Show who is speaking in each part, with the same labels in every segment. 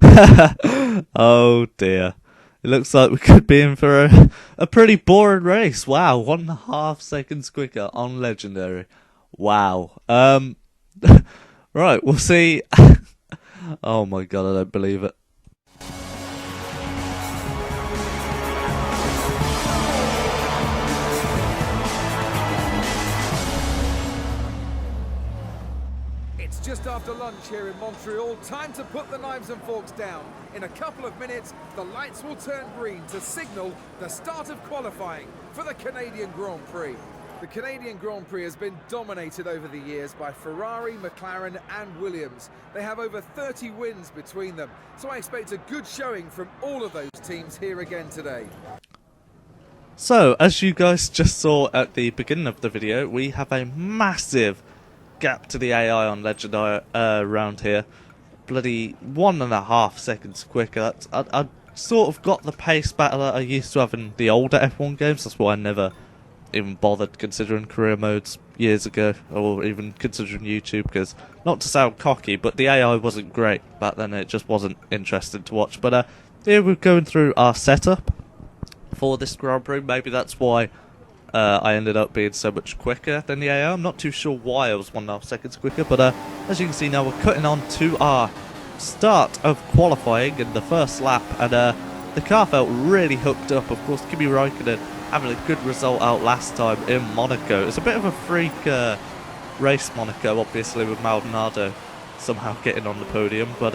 Speaker 1: Oh dear. It looks like we could be in for a pretty boring race. Wow, 1.5 seconds quicker on Legendary. Wow. Right, we'll see. Oh my god, I don't believe it.
Speaker 2: It's just after lunch here in Montreal. Time to put the knives and forks down. In a couple of minutes, the lights will turn green to signal the start of qualifying for the Canadian Grand Prix. The Canadian Grand Prix has been dominated over the years by Ferrari, McLaren and Williams. They have over 30 wins between them, so I expect a good showing from all of those teams here again today.
Speaker 1: So, as you guys just saw at the beginning of the video, we have a massive gap to the AI on Legendary around here. Bloody 1.5 seconds quicker. I sort of got the pace back that I used to have in the older F1 games. That's why I never even bothered considering career modes years ago, or even considering YouTube, because, not to sound cocky, but the AI wasn't great back then. It just wasn't interesting to watch. But here we're going through our setup for this Grand Prix. Maybe that's why I ended up being so much quicker than the AI. I'm not too sure why I was 1.5 seconds quicker, but as you can see now, we're cutting on to our start of qualifying in the first lap, and the car felt really hooked up. Of course, Kimi Raikkonen having a good result out last time in Monaco. It's a bit of a freak race, Monaco, obviously, with Maldonado somehow getting on the podium, but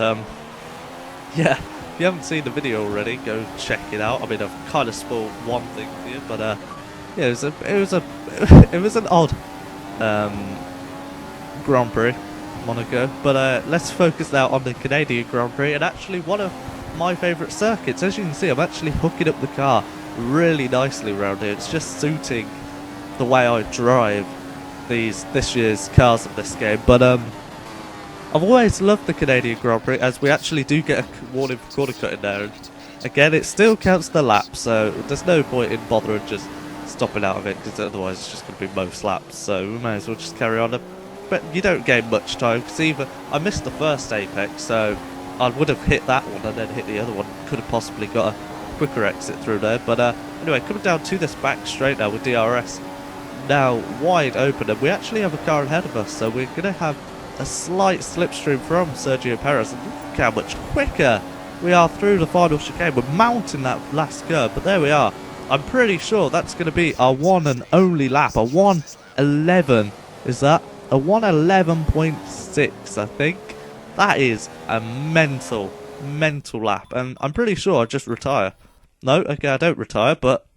Speaker 1: yeah, if you haven't seen the video already, go check it out. I mean, I've kind of spoiled one thing for you, but yeah, it was an odd Grand Prix, Monaco. But let's focus now on the Canadian Grand Prix, and actually one of my favourite circuits. As you can see, I'm actually hooking up the car really nicely around here. It's just suiting the way I drive this year's cars in this game. But I've always loved the Canadian Grand Prix, as we actually do get a warning for corner cut in there. And again, it still counts the lap, so there's no point in bothering just stopping out of it, because otherwise it's just going to be most laps. So we may as well just carry on. But you don't gain much time, because either I missed the first apex, so I would have hit that one and then hit the other one. Could have possibly got a quicker exit through there. But anyway, coming down to this back straight now with DRS now wide open, and we actually have a car ahead of us, so we're going to have a slight slipstream from Sergio Perez. And look how much quicker we are through the final chicane. We're mounting that last curve, but there we are. I'm pretty sure that's going to be our one and only lap. A 1:11, is that? A 1:11.6, I think. That is a mental lap, and I'm pretty sure I just retire. No, okay, I don't retire, but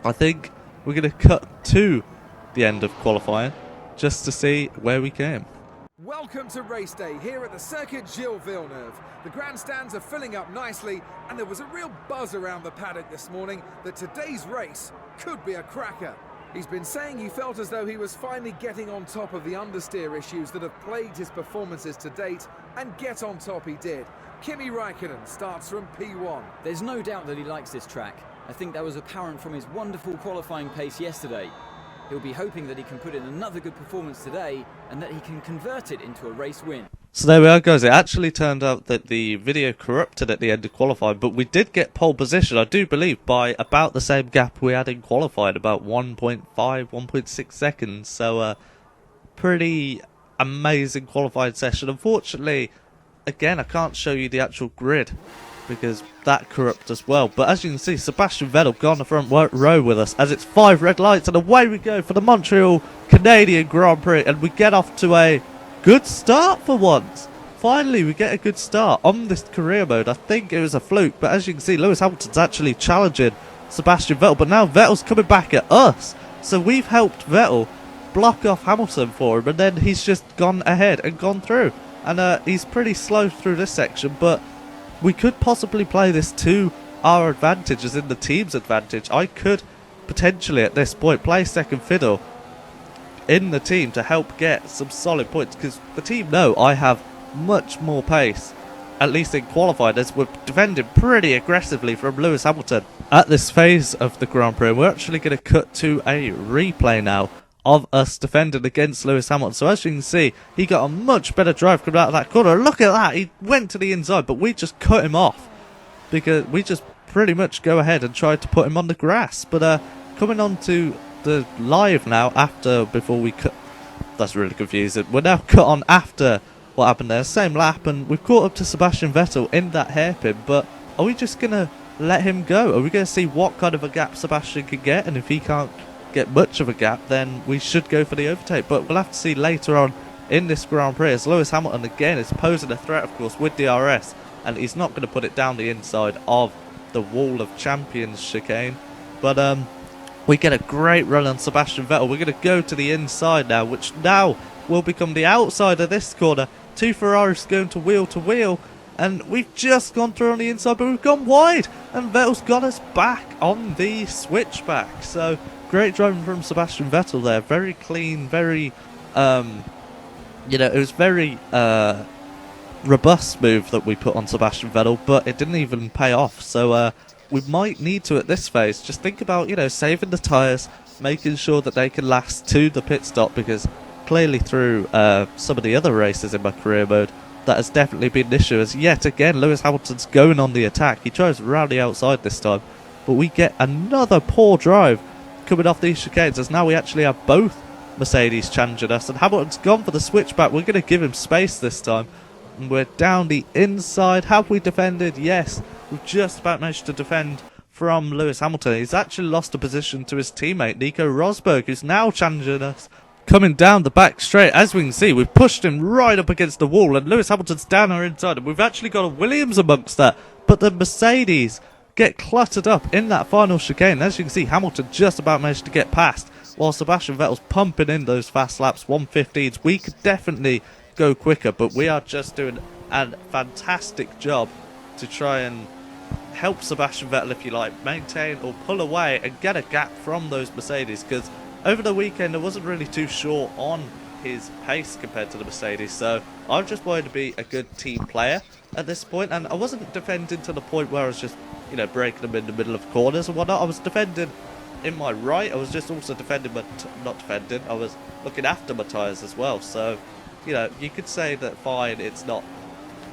Speaker 1: I think we're going to cut to the end of qualifying just to see where we came.
Speaker 2: Welcome to race day here at the Circuit Gilles Villeneuve. The grandstands are filling up nicely, and there was a real buzz around the paddock this morning that today's race could be a cracker. He's been saying he felt as though he was finally getting on top of the understeer issues that have plagued his performances to date, and get on top he did. Kimi Raikkonen starts from P1.
Speaker 3: There's no doubt that he likes this track. I think that was apparent from his wonderful qualifying pace yesterday. He'll be hoping that he can put in another good performance today, and that he can convert it into a race win.
Speaker 1: So there we are, guys. It actually turned out that the video corrupted at the end of qualifying, but we did get pole position, I do believe, by about the same gap we had in qualifying, about 1.5, 1.6 seconds. So pretty amazing qualifying session. Unfortunately, again, I can't show you the actual grid because that corrupted as well. But as you can see, Sebastian Vettel got on the front row with us as it's 5 red lights, and away we go for the Montreal Canadian Grand Prix, and we get off to a good start for once. Finally, we get a good start on this career mode. I think it was a fluke, but as you can see, Lewis Hamilton's actually challenging Sebastian Vettel, but now Vettel's coming back at us. So we've helped Vettel block off Hamilton for him, and then he's just gone ahead and gone through. And he's pretty slow through this section, but we could possibly play this to our advantage, as in the team's advantage. I could potentially at this point play second fiddle in the team to help get some solid points, because the team know I have much more pace, at least in qualifying, as we're defending pretty aggressively from Lewis Hamilton at this phase of the Grand Prix. We're actually going to cut to a replay now of us defending against Lewis Hamilton. So as you can see, he got a much better drive coming out of that corner. Look at that, he went to the inside, but we just cut him off because we just pretty much go ahead and tried to put him on the grass. But coming on to the live now, before we cut, that's really confusing. We're now cut on after what happened there, same lap, and we've caught up to Sebastian Vettel in that hairpin. But are we just gonna let him go? Are we going to see what kind of a gap Sebastian can get? And if he can't get much of a gap, then we should go for the overtake. But we'll have to see later on in this Grand Prix, as Lewis Hamilton again is posing a threat, of course, with DRS, and he's not going to put it down the inside of the Wall of Champions chicane. But we get a great run on Sebastian Vettel. We're going to go to the inside now, which now will become the outside of this corner. Two Ferraris going to wheel, and we've just gone through on the inside, but we've gone wide, and Vettel's got us back on the switchback. So great driving from Sebastian Vettel there. Very clean, very it was very robust move that we put on Sebastian Vettel, but it didn't even pay off. So we might need to, at this phase, just think about, saving the tyres, making sure that they can last to the pit stop, because clearly through some of the other races in my career mode, that has definitely been an issue, as yet again Lewis Hamilton's going on the attack. He tries around the outside this time, but we get another poor drive coming off these chicanes, as now we actually have both Mercedes challenging us, and Hamilton's gone for the switchback. We're going to give him space this time, and we're down the inside. Have we defended? Yes, we've just about managed to defend from Lewis Hamilton. He's actually lost a position to his teammate Nico Rosberg, who's now challenging us coming down the back straight. As we can see, we've pushed him right up against the wall, and Lewis Hamilton's down our inside, and we've actually got a Williams amongst that, but the Mercedes get cluttered up in that final chicane. As you can see, Hamilton just about managed to get past, while Sebastian Vettel's pumping in those fast laps, 115s. We could definitely go quicker, but we are just doing a fantastic job to try and help Sebastian Vettel, if you like, maintain or pull away and get a gap from those Mercedes, because over the weekend I wasn't really too sure on his pace compared to the Mercedes, so I just wanted to be a good team player at this point, and I wasn't defending to the point where I was just, breaking them in the middle of corners and whatnot. I was defending in my right, I was just also defending not defending, I was looking after my tyres as well. So, you could say that fine,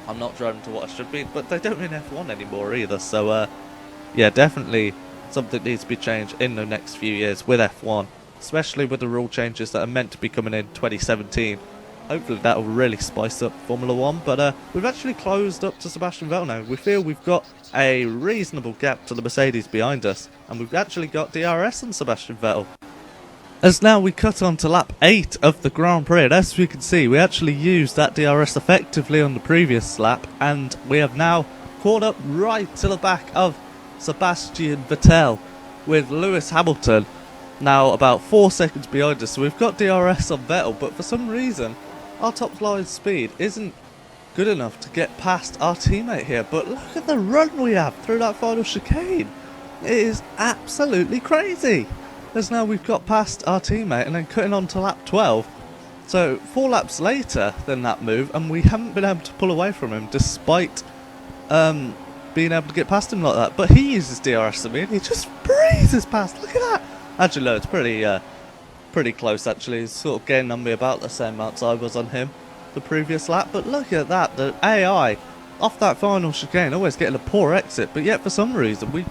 Speaker 1: I'm not driving to what I should be, but they don't in F1 anymore either, so yeah, definitely something needs to be changed in the next few years with F1, especially with the rule changes that are meant to be coming in 2017. Hopefully that will really spice up Formula 1, but we've actually closed up to Sebastian Vettel now. We feel we've got a reasonable gap to the Mercedes behind us, and we've actually got DRS on Sebastian Vettel. As now we cut on to lap 8 of the Grand Prix, and as we can see, we actually used that DRS effectively on the previous lap, and we have now caught up right to the back of Sebastian Vettel with Lewis Hamilton now about 4 seconds behind us. So we've got DRS on Vettel, but for some reason our top line speed isn't good enough to get past our teammate here. But look at the run we have through that final chicane. It is absolutely crazy. As now we've got past our teammate and then cutting on to lap 12. So 4 laps later than that move, and we haven't been able to pull away from him despite being able to get past him like that. But he uses DRS to me and he just breezes past. Look at that. Actually, no, it's pretty close actually. He's sort of getting on me about the same amount as I was on him the previous lap. But look at that, the AI off that final chicane always getting a poor exit, but yet for some reason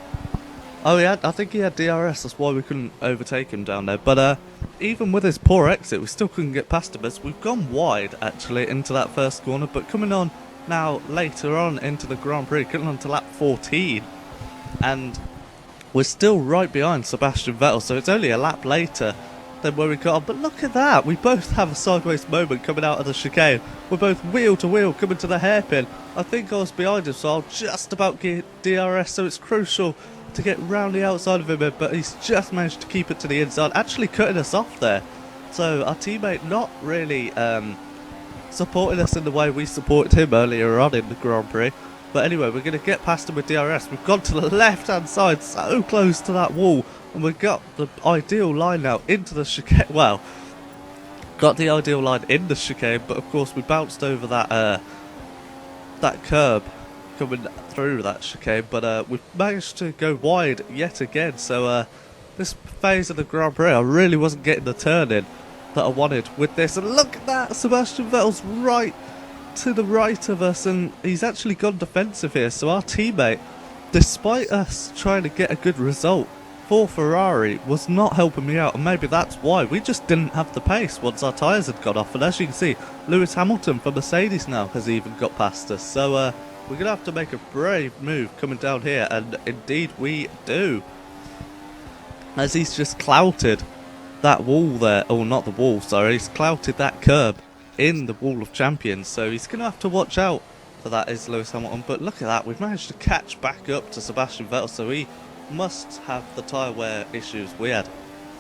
Speaker 1: I think he had DRS, that's why we couldn't overtake him down there. But even with his poor exit, we still couldn't get past him, as we've gone wide actually into that first corner. But coming on now later on into the Grand Prix, coming on to lap 14, and we're still right behind Sebastian Vettel, so it's only a lap later than where we got on. But look at that, we both have a sideways moment coming out of the chicane. We're both wheel to wheel coming to the hairpin. I think I was behind him, so I'll just about get DRS, so it's crucial to get round the outside of him, but he's just managed to keep it to the inside, actually cutting us off there. So our teammate not really supporting us in the way we supported him earlier on in the Grand Prix. But anyway, we're going to get past him with DRS. We've gone to the left-hand side, so close to that wall. And we've got the ideal line now into the chicane. Well, got the ideal line in the chicane, but of course we bounced over that curb coming through that chicane. But we've managed to go wide yet again. So this phase of the Grand Prix, I really wasn't getting the turn in that I wanted with this. And look at that, Sebastian Vettel's right to the right of us, and he's actually gone defensive here. So our teammate, despite us trying to get a good result for Ferrari, was not helping me out, and maybe that's why we just didn't have the pace once our tyres had gone off. And as you can see, Lewis Hamilton for Mercedes now has even got past us. So we're going to have to make a brave move coming down here, and indeed we do, as he's just clouted that wall there, or not the wall, sorry, he's clouted that curb in the Wall of Champions, so he's going to have to watch out for that, is Lewis Hamilton. But look at that, we've managed to catch back up to Sebastian Vettel, so he must have the tyre wear issues we had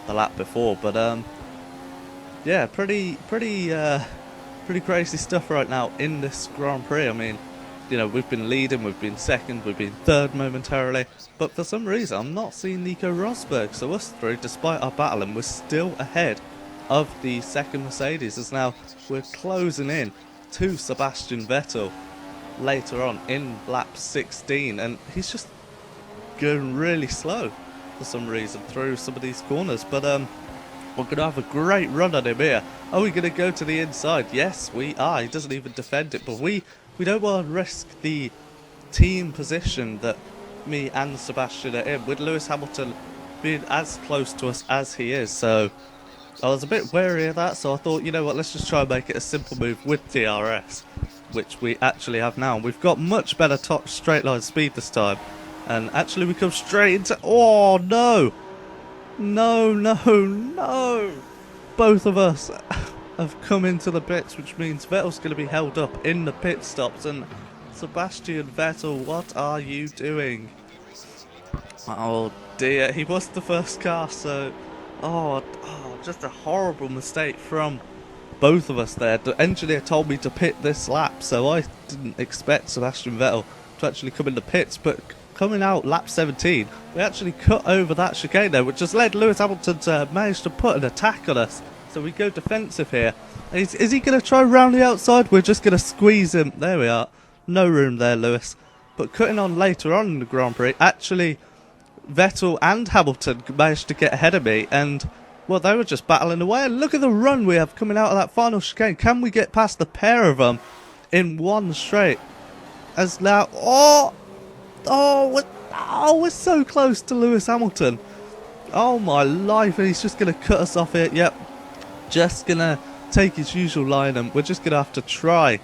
Speaker 1: the lap before. But yeah, pretty crazy stuff right now in this Grand Prix. I mean, you know, we've been leading, we've been second, we've been third momentarily, but for some reason I'm not seeing Nico Rosberg. So us three, despite our battling, we're still ahead of the second Mercedes, as now we're closing in to Sebastian Vettel later on in lap 16, and he's just going really slow for some reason through some of these corners. But we're going to have a great run on him here. Are we going to go to the inside? Yes, we are. He doesn't even defend it, but we don't want to risk the team position that me and Sebastian are in, with Lewis Hamilton being as close to us as he is. So I was a bit wary of that, so I thought, you know what, let's just try and make it a simple move with DRS, which we actually have now. We've got much better top straight line speed this time, and actually we come straight into... Oh no! No! Both of us have come into the pits, which means Vettel's going to be held up in the pit stops. And Sebastian Vettel, what are you doing? Oh dear, he was the first car, so just a horrible mistake from both of us there. The engineer told me to pit this lap, so I didn't expect Sebastian Vettel to actually come in the pits, but coming out lap 17, we actually cut over that chicane there, which has led Lewis Hamilton to manage to put an attack on us. So we go defensive here. Is he going to try round the outside? We're just going to squeeze him. There we are. No room there, Lewis. But cutting on later on in the Grand Prix, actually Vettel and Hamilton managed to get ahead of me, and well, they were just battling away. And look at the run we have coming out of that final chicane. Can we get past the pair of them in one straight? As now, we're so close to Lewis Hamilton. Oh my life, and he's just going to cut us off here. Yep, just going to take his usual line, and we're just going to have to try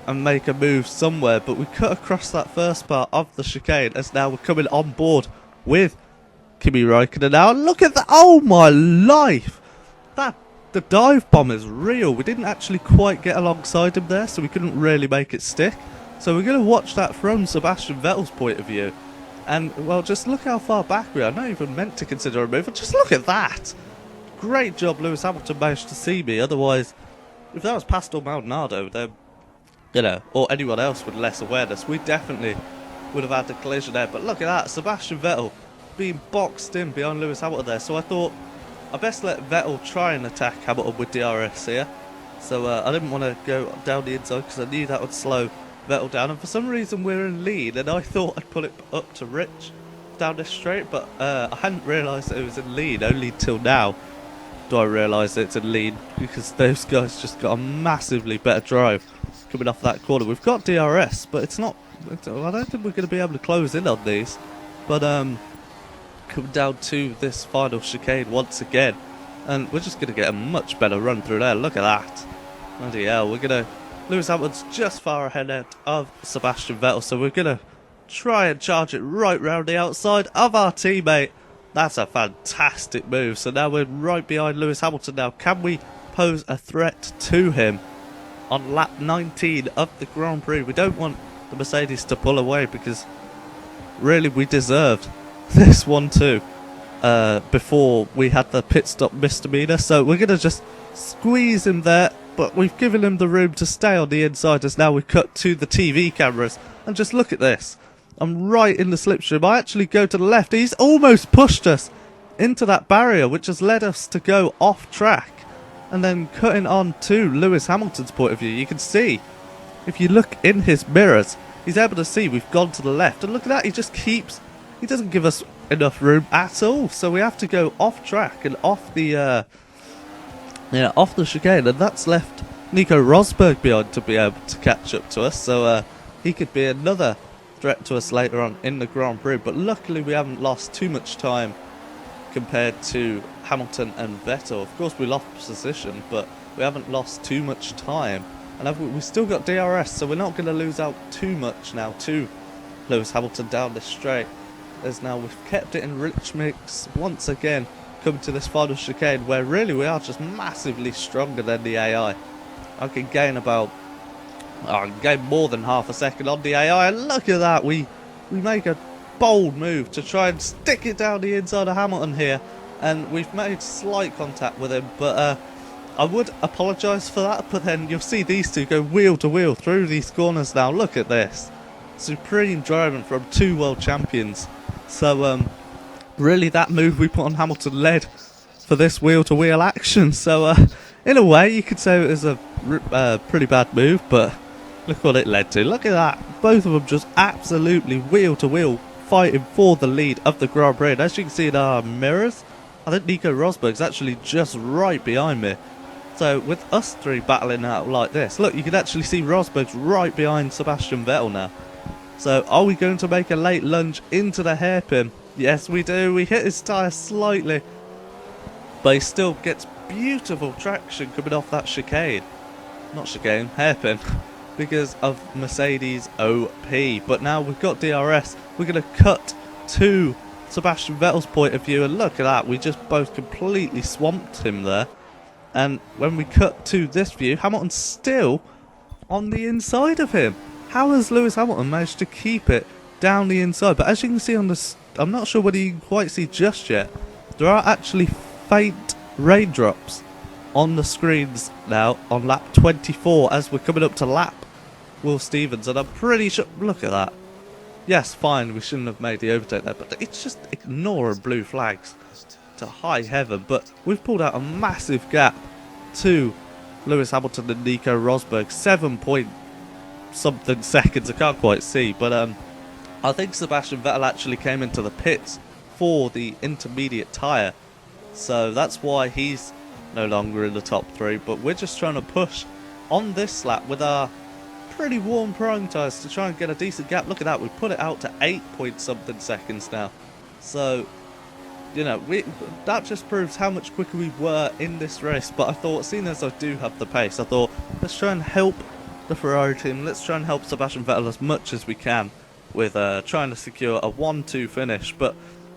Speaker 1: and make a move somewhere. But we cut across that first part of the chicane, as now we're coming on board with Kimi Räikkönen now. Look at that. Oh my life, the dive bomb is real. We didn't actually quite get alongside him there, so we couldn't really make it stick. So we're going to watch that from Sebastian Vettel's point of view. And, well, just look how far back we are. Not even meant to consider a move, but just look at that. Great job Lewis Hamilton managed to see me. Otherwise, if that was Pastor Maldonado, then, you know, or anyone else with less awareness, we definitely would have had the collision there. But look at that, Sebastian Vettel being boxed in behind Lewis Hamilton there. So I thought I best let Vettel try and attack Hamilton with DRS here. So I didn't want to go down the inside because I knew that would slow Vettel down, and for some reason we're in lead, and I thought I'd pull it up to Rich down this straight, but I hadn't realised that it was in lead. Only till now do I realise that it's in lead, because those guys just got a massively better drive coming off that corner. We've got DRS, but it's not, I don't think we're going to be able to close in on these. But come down to this final chicane once again, and we're just going to get a much better run through there. Look at that. Bloody hell, we're going to... Lewis Hamilton's just far ahead of Sebastian Vettel, so we're going to try and charge it right round the outside of our teammate. That's a fantastic move. So now we're right behind Lewis Hamilton now. Can we pose a threat to him on lap 19 of the Grand Prix? We don't want the Mercedes to pull away, because really we deserved this one too before we had the pit stop misdemeanor. So we're going to just squeeze him there. But we've given him the room to stay on the inside, as now we cut to the TV cameras. And just look at this. I'm right in the slipstream. I actually go to the left. He's almost pushed us into that barrier, which has led us to go off track. And then cutting on to Lewis Hamilton's point of view, you can see, if you look in his mirrors, he's able to see we've gone to the left. And look at that, he just keeps... He doesn't give us enough room at all. So we have to go off track and off the off the chicane, and that's left Nico Rosberg behind to be able to catch up to us. So he could be another threat to us later on in the Grand Prix. But luckily we haven't lost too much time compared to Hamilton and Vettel. Of course we lost position, but we haven't lost too much time. And we still got DRS, so we're not going to lose out too much now to Lewis Hamilton down this straight. As now we've kept it in rich mix once again, come to this final chicane where really we are just massively stronger than the AI. I can gain more than half a second on the AI, and look at that, we make a bold move to try and stick it down the inside of Hamilton here, and we've made slight contact with him, but I would apologise for that. But then you'll see these two go wheel to wheel through these corners now. Look at this, supreme driving from two world champions. So really that move we put on Hamilton led for this wheel to wheel action. So in a way you could say it was a pretty bad move, but look what it led to. Look at that, both of them just absolutely wheel to wheel fighting for the lead of the Grand Prix. And as you can see in our mirrors, I think Nico Rosberg's actually just right behind me. So with us three battling out like this, look, you can actually see Rosberg's right behind Sebastian Vettel now. So are we going to make a late lunge into the hairpin? Yes we do. We hit his tyre slightly, but he still gets beautiful traction coming off that chicane. Not chicane, hairpin. Because of Mercedes OP. But now we've got DRS, we're going to cut to Sebastian Vettel's point of view, and look at that, we just both completely swamped him there. And when we cut to this view, Hamilton's still on the inside of him. How has Lewis Hamilton managed to keep it down the inside? But as you can see on this, I'm not sure whether you can quite see just yet, there are actually faint raindrops on the screens now on lap 24 as we're coming up to lap Will Stevens, and I'm pretty sure, look at that. Yes, fine, we shouldn't have made the overtake there, but it's just ignoring blue flags to high heaven. But we've pulled out a massive gap to Lewis Hamilton and Nico Rosberg, 7 point something seconds, I can't quite see, but I think Sebastian Vettel actually came into the pits for the intermediate tyre, so that's why he's no longer in the top three. But we're just trying to push on this lap with our pretty warm prime tyres to try and get a decent gap. Look at that, we put it out to 8 point something seconds now. So, you know, that just proves how much quicker we were in this race. But I thought, seeing as I do have the pace, I thought, let's try and help the Ferrari team. Let's try and help Sebastian Vettel as much as we can with trying to secure a 1-2 finish. But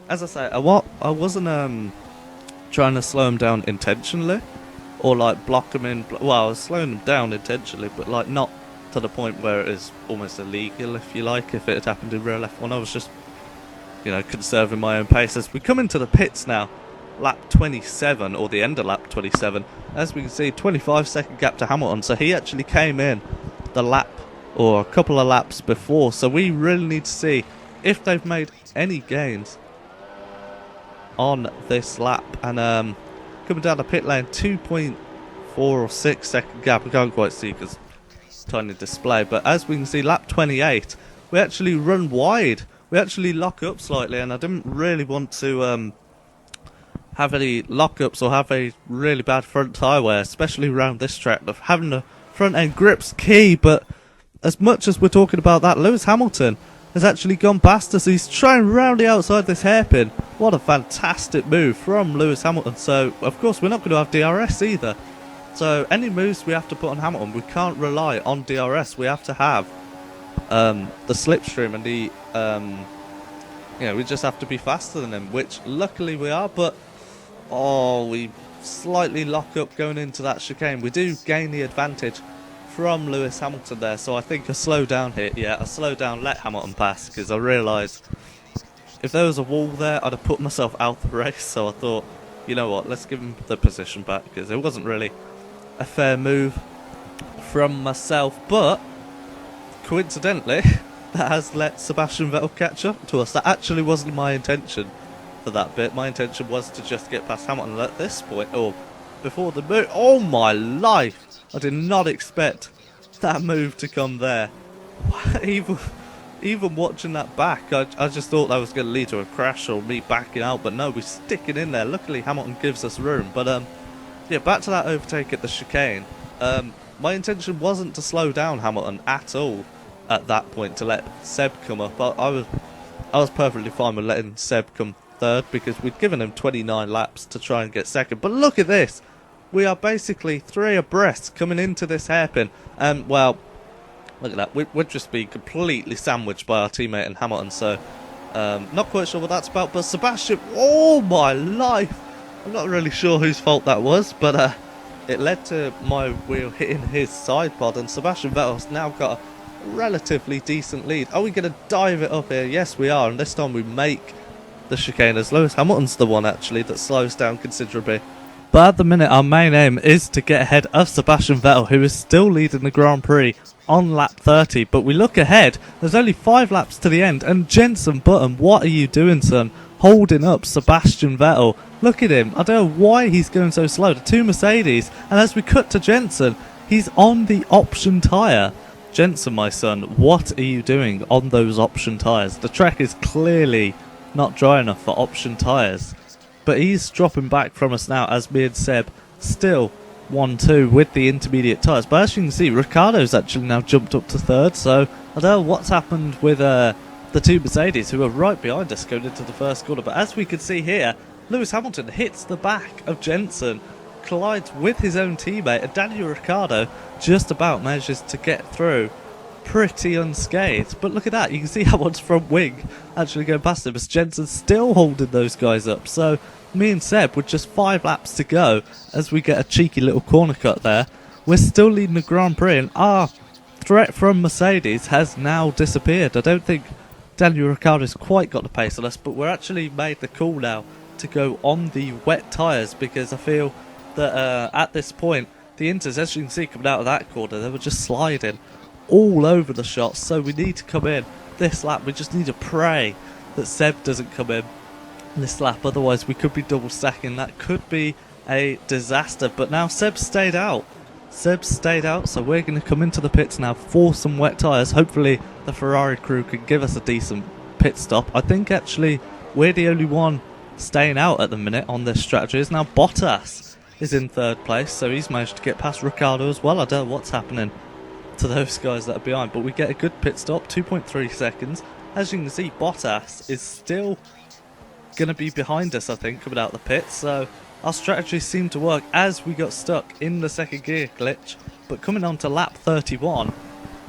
Speaker 1: as I say, I wasn't trying to slow him down intentionally or like block him in. Well, I was slowing him down intentionally, but like not to the point where it is almost illegal, if you like, if it had happened in real F1. I was just, you know, conserving my own pace. As we come into the pits now, lap 27, or the end of lap 27, as we can see, 25-second gap to Hamilton. So he actually came in the lap, or a couple of laps before. So we really need to see if they've made any gains on this lap. And coming down the pit lane, 2.4 or 6 second gap. I can't quite see because it's a tiny display. But as we can see, lap 28, we actually run wide. We actually lock up slightly, and I didn't really want to have any lockups or have a really bad front tyre wear, especially around this track. Of having the front end grip's key. But as much as we're talking about that, Lewis Hamilton has actually gone past us. He's trying round the outside this hairpin. What a fantastic move from Lewis Hamilton. So of course we're not going to have DRS either. So any moves we have to put on Hamilton, we can't rely on DRS. We have to have the slipstream and the you know, we just have to be faster than him, which luckily we are. But we slightly lock up going into that chicane. We do gain the advantage from Lewis Hamilton there, so I think a slow down here, a slow down, let Hamilton pass, because I realised if there was a wall there I'd have put myself out the race. So I thought, you know what, let's give him the position back, because it wasn't really a fair move from myself. But coincidentally that has let Sebastian Vettel catch up to us. That actually wasn't my intention for that bit. My intention was to just get past Hamilton at this point, or before the move. Oh my life, I did not expect that move to come there. Even even watching that back, I just thought that was going to lead to a crash or me backing out, but no, we're sticking in there. Luckily, Hamilton gives us room. But yeah, back to that overtake at the chicane. My intention wasn't to slow down Hamilton at all at that point to let Seb come up. I was perfectly fine with letting Seb come third because we'd given him 29 laps to try and get second. But look at this. We are basically 3 abreast coming into this hairpin. And, well, look at that. We'd just be completely sandwiched by our teammate in Hamilton. So, not quite sure what that's about. But Sebastian, oh my life. I'm not really sure whose fault that was. But it led to my wheel hitting his side pod. And Sebastian Vettel's now got a relatively decent lead. Are we going to dive it up here? Yes, we are. And this time we make the chicane as Lewis Hamilton's the one, actually, that slows down considerably. But at the minute, our main aim is to get ahead of Sebastian Vettel, who is still leading the Grand Prix on lap 30. But we look ahead, there's only 5 laps to the end, and Jenson Button, what are you doing, son? Holding up Sebastian Vettel. Look at him. I don't know why he's going so slow. The 2 Mercedes, and as we cut to Jenson, he's on the option tyre. Jenson, my son, what are you doing on those option tyres? The track is clearly not dry enough for option tyres. But he's dropping back from us now as me and Seb still 1-2 with the intermediate tyres. But as you can see, Ricciardo's actually now jumped up to third. So I don't know what's happened with the 2 Mercedes who are right behind us going into the first corner. But as we can see here, Lewis Hamilton hits the back of Jenson, collides with his own teammate, and Daniel Ricciardo just about manages to get through pretty unscathed. But look at that, you can see Hamilton's front wing actually going past him as Jenson's still holding those guys up. So me and Seb with just 5 laps to go as we get a cheeky little corner cut there. We're still leading the Grand Prix and our threat from Mercedes has now disappeared. I don't think Daniel Ricciardo's quite got the pace on us, but we're actually made the call now to go on the wet tyres because I feel that at this point the Inters, as you can see coming out of that corner, they were just sliding all over the shots. So we need to come in this lap. We just need to pray that Seb doesn't come in this lap, otherwise we could be double stacking. That could be a disaster. But now Seb stayed out, so we're going to come into the pits now for some wet tyres. Hopefully the Ferrari crew can give us a decent pit stop. I think actually we're the only one staying out at the minute on this strategy. Is now Bottas is in third place, so he's managed to get past Ricciardo as well. I don't know what's happening to those guys that are behind, but we get a good pit stop, 2.3 seconds. As you can see, Bottas is still going to be behind us, I think, coming out the pits. So our strategy seemed to work as we got stuck in the second gear glitch. But coming on to lap 31,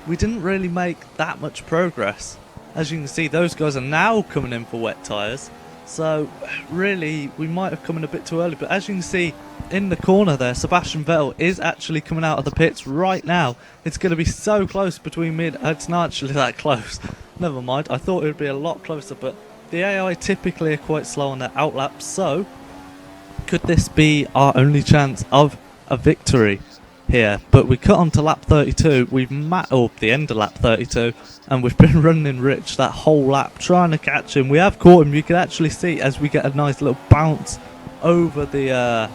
Speaker 1: we didn't really make that much progress. As you can see, those guys are now coming in for wet tyres. So really, we might have come in a bit too early. But as you can see in the corner there, Sebastian Vettel is actually coming out of the pits right now. It's going to be so close between me and... It's not actually that close. Never mind. I thought it would be a lot closer, but the AI typically are quite slow on their outlaps. So could this be our only chance of a victory here? But we cut on to lap 32. We've the end of lap 32, and we've been running Rich that whole lap trying to catch him. We have caught him. You can actually see as we get a nice little bounce over the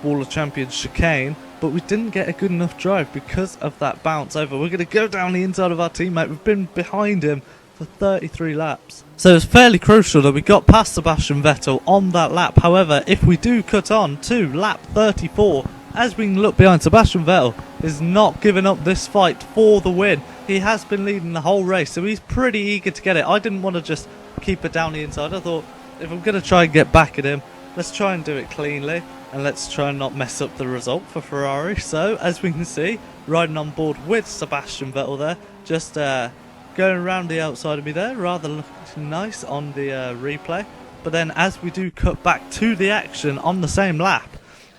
Speaker 1: Wall of Champions chicane, but we didn't get a good enough drive because of that bounce over. We're going to go down the inside of our teammate. We've been behind him for 33 laps. So it's fairly crucial that we got past Sebastian Vettel on that lap. However, if we do cut on to lap 34, as we can look behind, Sebastian Vettel is not giving up this fight for the win. He has been leading the whole race, so he's pretty eager to get it. I didn't want to just keep it down the inside. I thought, if I'm going to try and get back at him, let's try and do it cleanly, and let's try and not mess up the result for Ferrari. So, as we can see, riding on board with Sebastian Vettel there, just going around the outside of me there, rather looking nice on the replay. But then as we do cut back to the action on the same lap,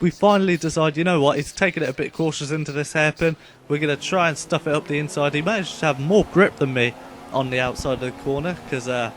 Speaker 1: we finally decide, you know what, he's taking it a bit cautious into this hairpin. We're going to try and stuff it up the inside. He managed to have more grip than me on the outside of the corner, because I'm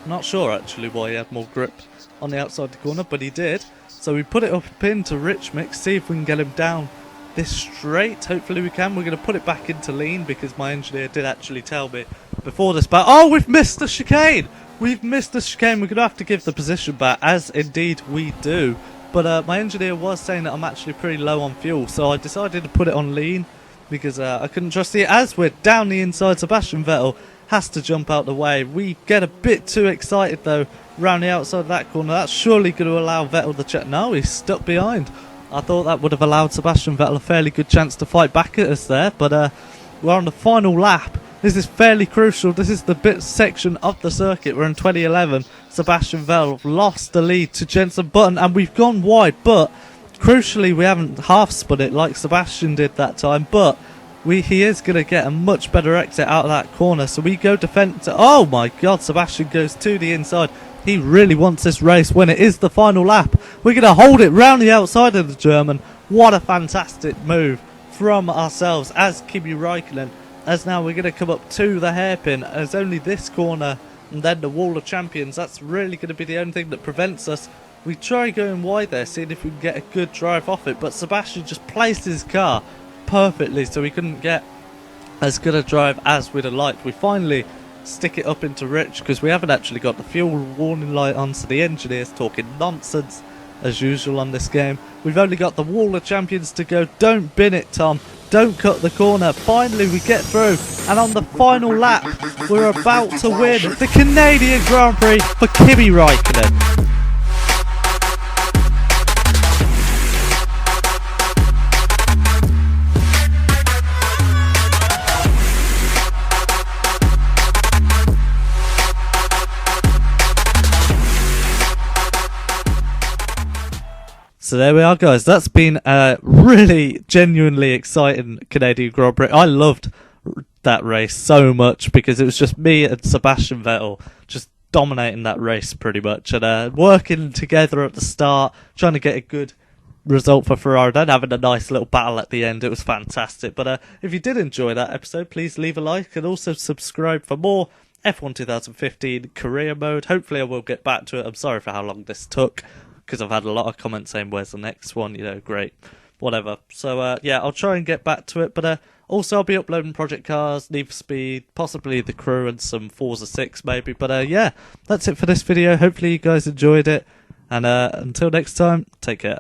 Speaker 1: not sure actually why he had more grip on the outside of the corner, but he did. So we put it up into Rich Mix, see if we can get him down this straight. Hopefully we can. We're going to put it back into lean because my engineer did actually tell me before this battle. Oh, we've missed the chicane! We've missed the chicane. We're going to have to give the position back, as indeed we do. But my engineer was saying that I'm actually pretty low on fuel, so I decided to put it on lean because I couldn't trust it. As we're down the inside, Sebastian Vettel has to jump out the way. We get a bit too excited though round the outside of that corner. That's surely going to allow Vettel the check. No, he's stuck behind. I thought that would have allowed Sebastian Vettel a fairly good chance to fight back at us there, but we're on the final lap. This is fairly crucial. This is the bit section of the circuit where in 2011 Sebastian Vettel lost the lead to Jenson Button and we've gone wide, but crucially we haven't half spun it like Sebastian did that time, but he is going to get a much better exit out of that corner, so we go defense. Oh my god, Sebastian goes to the inside. He really wants this race when it is the final lap. We're going to hold it round the outside of the German. What a fantastic move from ourselves as Kimi Räikkönen. As now we're going to come up to the hairpin as only this corner and then the Wall of Champions. That's really going to be the only thing that prevents us. We try going wide there, seeing if we can get a good drive off it, but Sebastian just placed his car perfectly so we couldn't get as good a drive as we'd have liked. We finally stick it up into Rich because we haven't actually got the fuel warning light on, so the engineer's talking nonsense as usual on this game. We've only got the Wall of Champions to go. Don't bin it, Tom. Don't cut the corner. Finally we get through, and on the final lap we're about to win the Canadian Grand Prix for Kimi Räikkönen. So there we are, guys. That's been a really genuinely exciting Canadian Grand Prix. I loved that race so much because it was just me and Sebastian Vettel just dominating that race pretty much, and working together at the start, trying to get a good result for Ferrari, then having a nice little battle at the end. It was fantastic. But if you did enjoy that episode, please leave a like and also subscribe for more F1 2015 career mode. Hopefully I will get back to it. I'm sorry for how long this took, because I've had a lot of comments saying where's the next one, you know, great, whatever. So yeah, I'll try and get back to it, but also I'll be uploading Project Cars, Need for Speed, possibly The Crew and some Forza 6 maybe. But yeah, that's it for this video. Hopefully you guys enjoyed it, and until next time, take care.